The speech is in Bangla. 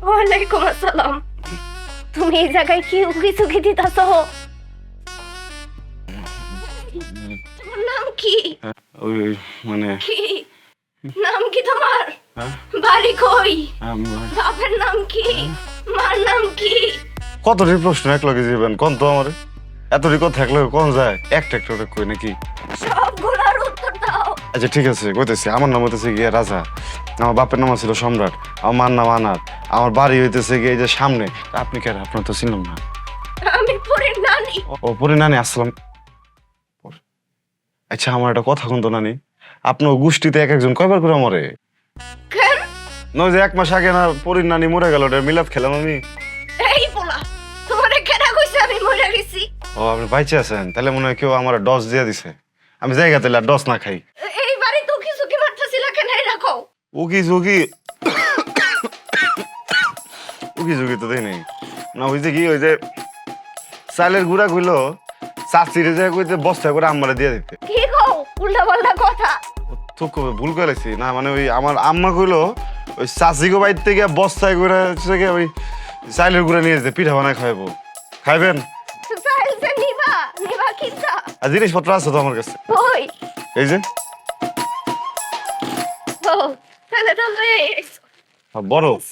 ওয়ালাইকুম আসসালাম। তুমি এই জায়গায় কি উকি চুকি দিতাছ? তোমার নাম কি? ওই মানে কি নাম কি তোমার? হ্যাঁ? বাড়ি কই? আমার বাপের নাম কি? মার নাম কি? কতটি প্রশ্ন এক লগে যাবেন কোন তো আমার এতটি কথা থাকলে কোন যায় একটা একটা করে কই নাকি? সবগুলোর উত্তর দাও। আচ্ছা ঠিক আছে কইতেছি। আমার নাম হইতেছে গিয়ে রাজা, আমার বাপের নাম ছিল সম্রাট, আমার মার নাম আনার, আমার বাড়ি হইতেছে গিয়ে এই যে সামনে। আপনি কেন? আপনার তো ছিলাম না। আমি পরের নানি। ও পরে নানি আসসালাম। আচ্ছা আমার একটা কথা কোন তো নানি, আপনার গোষ্ঠীতে এক একজন কয়বার করে মরে? কেন? নয় যে 1 মাস আগে না পরির নানি মরে গেল, ওটা মিলাদ খেলাম আমি। এই পোলা, তোমারে কেডা কইছে আমি মরে গেছি? ও আপনি বাইচে আছেন, তাহলে মনে হয় কেউ আমার ডস দিয়ে দিছে। আমি জায়গা তাহলে আর ডস না খাই। এই বাড়ি তো কিছু কি মারতেছিল কেন এই রাখো? উকি ঝুঁকি উকি ঝুঁকি তো দেয় নাই না। হইছে কি ওই যে চালের গুঁড়া গুলো চাচিরে যায় কইতে বস্তা করে আম্মারে দিয়ে দিতে। কি কও? উল্টা পাল্টা কথা। তো ভুল করে লাগছি না, মানে ওই আমার আম্মা কইলো ওই চাচিগো বাইর থেকে বস্তায় করে ওই চালের গুঁড়া নিয়ে যেতে পিঠা বানায় খাইবো। খাইবেন? সাইল সে নিবা নিবা কিটা? আর জিনিসপত্র আছে তো আমার কাছে, ওই এই যে ও তাহলে তো হয়ে গেছে। বরফ।